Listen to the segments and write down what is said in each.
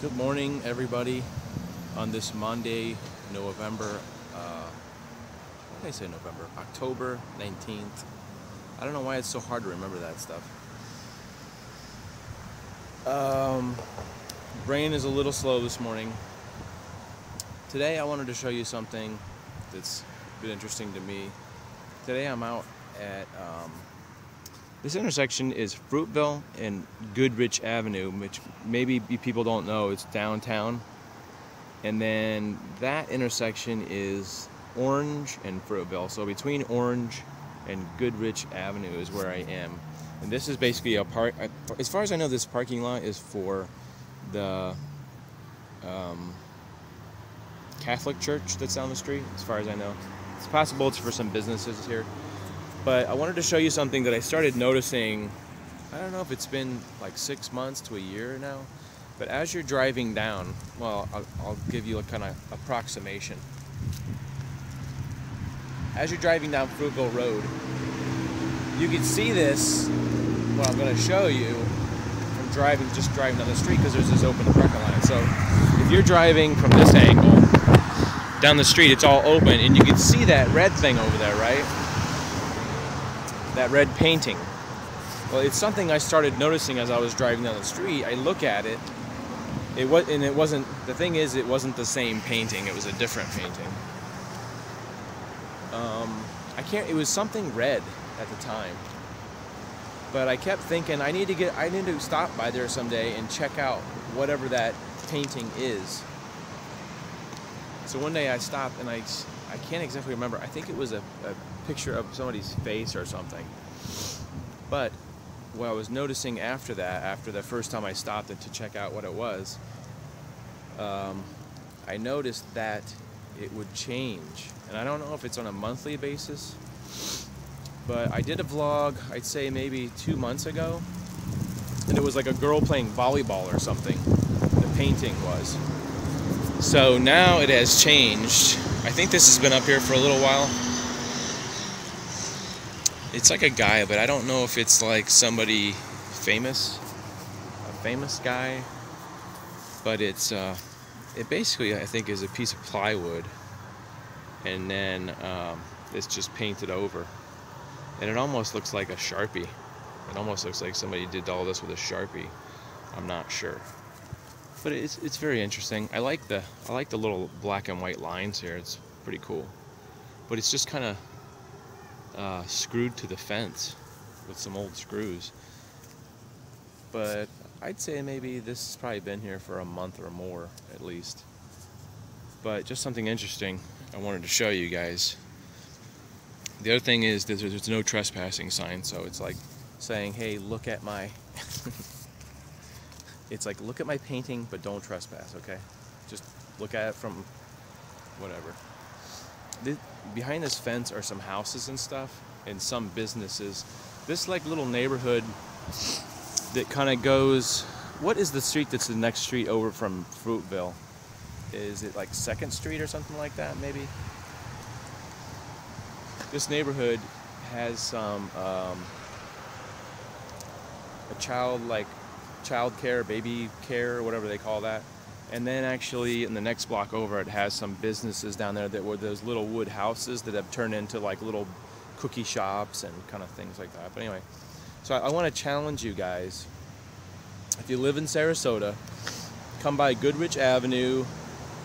Good morning, everybody. On this Monday, November, what did I say November? October 19th. I don't know why it's so hard to remember that stuff. Brain is a little slow this morning. Today I wanted to show you something that's been interesting to me. Today I'm out at, this intersection is Fruitville and Goodrich Avenue, which maybe people don't know, it's downtown. And then that intersection is Orange and Fruitville. So between Orange and Goodrich Avenue is where I am. And this is basically a park, as far as I know, this parking lot is for the Catholic church that's down the street, as far as I know. It's possible it's for some businesses here. But I wanted to show you something that I started noticing. I don't know if it's been like 6 months to a year now, but as you're driving down, well, I'll give you a kind of approximation. As you're driving down Fruitville Road, you can see this, what I'm going to show you, from just driving down the street, because there's this open parking lot. So if you're driving from this angle down the street, it's all open, and you can see that red thing over there, right? That red painting. Well, it's something I started noticing as I was driving down the street. I look at it. It wasn't. The thing is, it wasn't the same painting. It was a different painting. It was something red at the time. But I kept thinking I need to stop by there someday and check out whatever that painting is. So one day I stopped and I can't exactly remember. I think it was a picture of somebody's face or something. But what I was noticing after the first time I stopped to check out what it was, I noticed that it would change. And I don't know if it's on a monthly basis, but I did a vlog, I'd say maybe 2 months ago, and it was like a girl playing volleyball or something, the painting was. So now it has changed. I think this has been up here for a little while. It's like a guy, but I don't know if it's like somebody famous, a famous guy. But it basically, I think, is a piece of plywood, and then it's just painted over, and it almost looks like a Sharpie. It almost looks like somebody did all this with a Sharpie. I'm not sure, but it's very interesting. I like the little black and white lines here. It's pretty cool, but it's just kind of screwed to the fence with some old screws. But I'd say maybe this has probably been here for a month or more at least. But just something interesting I wanted to show you guys. The other thing is that there's no trespassing sign, so it's like saying, hey, look at my it's like, look at my painting, but don't trespass, okay? Just look at it from whatever. Behind this fence are some houses and stuff, and some businesses. This like little neighborhood that kind of goes, what is the street that's the next street over from Fruitville? Is it like 2nd Street or something like that, maybe? This neighborhood has some a child care, baby care, or whatever they call that. And then actually in the next block over, it has some businesses down there that were those little wood houses that have turned into like little cookie shops and kind of things like that. But anyway, so I want to challenge you guys. If you live in Sarasota, come by Goodrich Avenue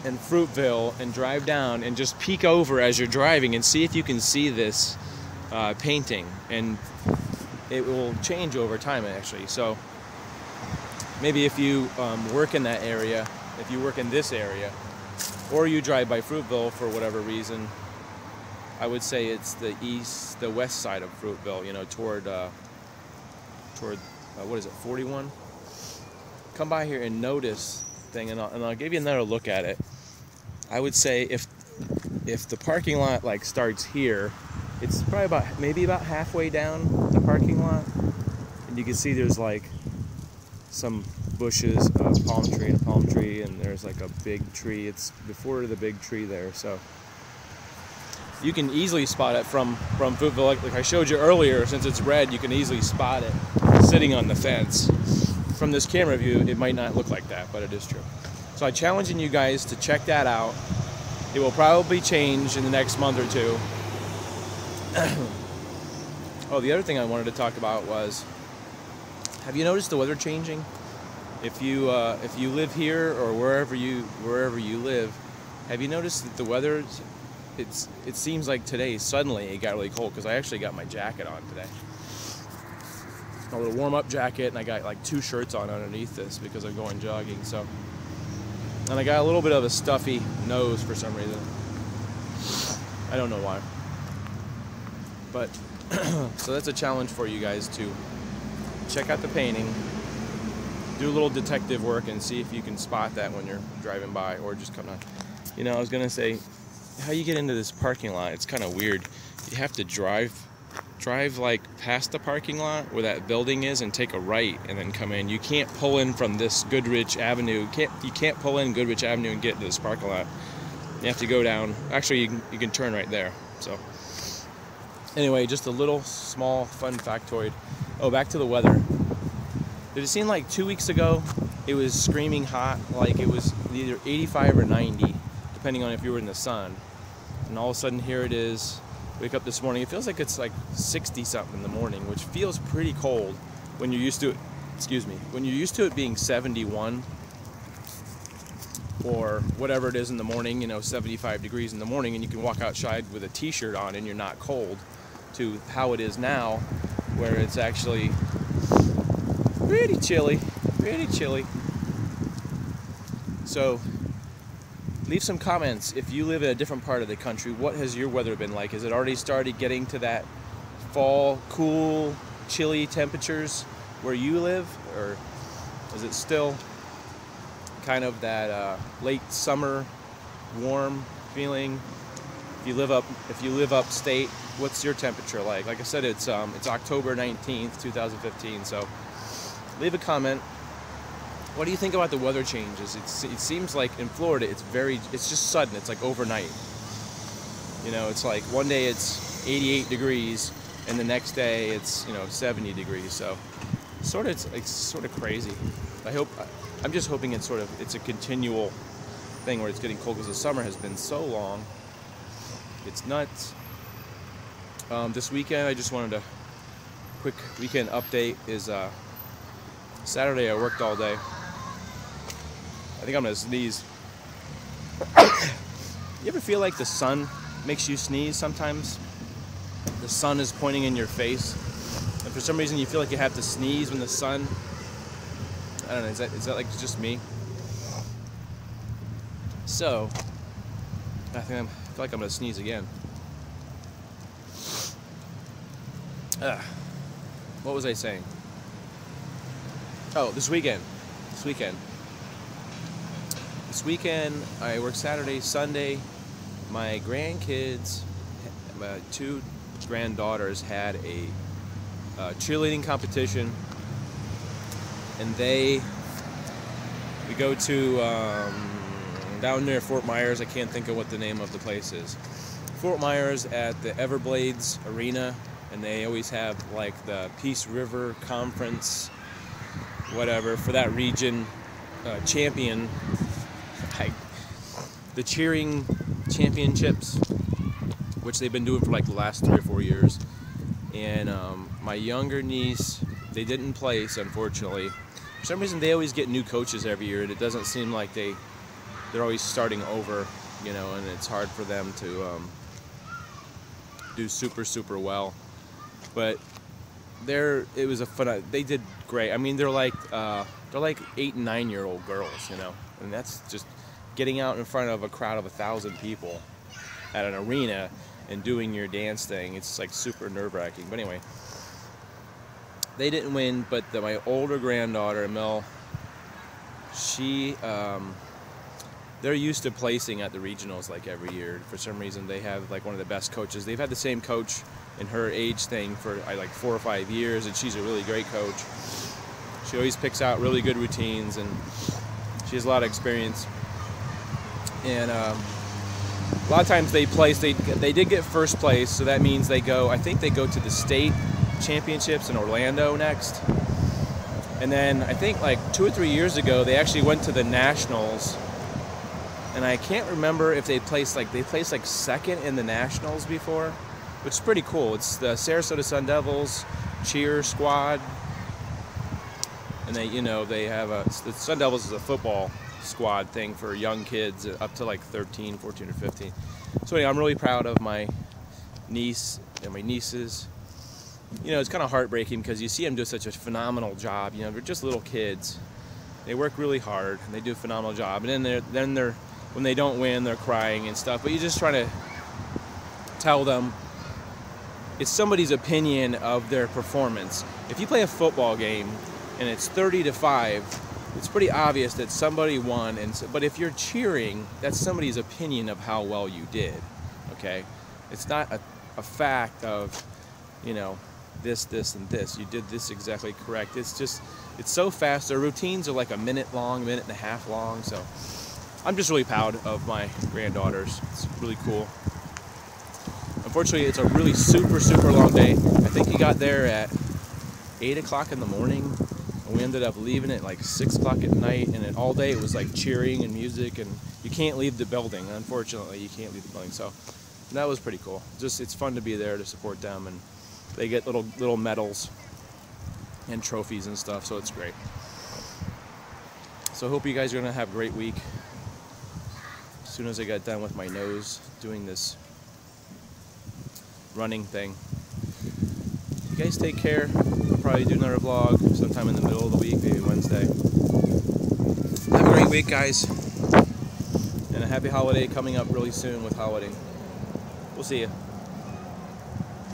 and Fruitville and drive down and just peek over as you're driving and see if you can see this painting. And it will change over time, actually. So maybe if you work in that area, if you work in this area, or you drive by Fruitville for whatever reason, I would say it's the west side of Fruitville, you know, toward what is it, 41? Come by here and notice thing, and I'll give you another look at it. I would say if the parking lot like starts here, it's probably maybe about halfway down the parking lot, and you can see there's like some bushes, a palm tree, and there's like a big tree. It's before the big tree there, so you can easily spot it from Fruitville. Like I showed you earlier, since it's red, you can easily spot it sitting on the fence. from this camera view, it might not look like that, but it is true. So I'm challenging you guys to check that out. It will probably change in the next month or two. Oh, the other thing I wanted to talk about was, have you noticed the weather changing? If you live here or wherever you live, have you noticed that the weather, it seems like today suddenly it got really cold, because I actually got my jacket on today. A little warm-up jacket, and I got like 2 shirts on underneath this because I'm going jogging. So, and I got a little bit of a stuffy nose for some reason. I don't know why. But so that's a challenge for you guys to check out the painting, do a little detective work, and see if you can spot that when you're driving by or just coming on. You know, I was gonna say, how you get into this parking lot, it's kind of weird. You have to drive like past the parking lot where that building is and take a right and then come in. You can't pull in from this Goodrich Avenue. You can't pull in Goodrich Avenue and get to this parking lot. You have to go down. Actually, you can turn right there. So anyway, just a little small fun factoid. Oh, back to the weather. Did it seem like 2 weeks ago it was screaming hot, like it was either 85 or 90, depending on if you were in the sun. And all of a sudden here it is. Wake up this morning, it feels like it's like 60 something in the morning, which feels pretty cold when you're used to it. Excuse me. When you're used to it being 71 or whatever it is in the morning, you know, 75 degrees in the morning, and you can walk outside with a t-shirt on and you're not cold, to how it is now, where it's actually pretty chilly, pretty chilly. So leave some comments if you live in a different part of the country. What has your weather been like? Has it already started getting to that fall, cool, chilly temperatures where you live, or is it still kind of that late summer warm feeling? If you live upstate, what's your temperature like? Like I said, it's October 19th, 2015. So leave a comment. What do you think about the weather changes? It seems like in Florida it's just sudden. It's like overnight. You know, it's like one day it's 88 degrees and the next day it's, you know, 70 degrees. So it's sort of crazy. I'm just hoping it's a continual thing where it's getting cold, because the summer has been so long. It's nuts. This weekend, I just wanted a quick weekend update. Is Saturday I worked all day. I think I'm gonna sneeze. You ever feel like the sun makes you sneeze sometimes? The sun is pointing in your face, and for some reason you feel like you have to sneeze when the sun... I don't know, is that like just me? So, I feel like I'm gonna sneeze again. What was I saying? Oh, this weekend, I work Saturday, Sunday. My grandkids, my 2 granddaughters had a cheerleading competition, and we go to down near Fort Myers. I can't think of what the name of the place is. Fort Myers at the Everblades Arena, and they always have like the Peace River Conference, whatever, for that region, champion, the cheering championships, which they've been doing for like the last 3 or 4 years. And my younger niece, they didn't place, unfortunately. For some reason, they always get new coaches every year, and it doesn't seem like they're always starting over, you know, and it's hard for them to do super well. But it was a fun. They did great. I mean, they're like 8 and 9 year old girls, you know, and that's just getting out in front of a crowd of 1,000 people at an arena and doing your dance thing. It's like super nerve-wracking. But anyway, they didn't win. But my older granddaughter, Mel, they're used to placing at the regionals like every year. For some reason, they have like one of the best coaches. They've had the same coach in her age thing for like 4 or 5 years, and she's a really great coach. She always picks out really good routines, and she has a lot of experience. And a lot of times they place. They did get first place, so that means they go. I think they go to the state championships in Orlando next. And then I think like 2 or 3 years ago, they actually went to the Nationals. And I can't remember if they placed like second in the Nationals before, which is pretty cool. It's the Sarasota Sun Devils cheer squad, and they have the Sun Devils is a football squad thing for young kids up to like 13, 14, or 15. So anyway, I'm really proud of my niece and my nieces. It's kind of heartbreaking because you see them do such a phenomenal job. They're just little kids. They work really hard and they do a phenomenal job. And then they're when they don't win, they're crying and stuff. But you're just trying to tell them it's somebody's opinion of their performance. If you play a football game and it's 30-5, it's pretty obvious that somebody won. But if you're cheering, that's somebody's opinion of how well you did. Okay, it's not a fact of this, and this. You did this exactly correct. It's so fast. Their routines are like a minute long, minute and a half long. So I'm just really proud of my granddaughters. It's really cool. Unfortunately, it's a really super, super long day. I think he got there at 8 o'clock in the morning, and we ended up leaving at like 6 o'clock at night, and all day it was like cheering and music, and you can't leave the building. Unfortunately, you can't leave the building. So that was pretty cool. It's fun to be there to support them, and they get little medals and trophies and stuff, so it's great. So I hope you guys are going to have a great week. As soon as I got done with my nose doing this running thing. You guys take care. I'll probably do another vlog sometime in the middle of the week, maybe Wednesday. Have a great week, guys. And a happy holiday coming up really soon with holiday. We'll see you.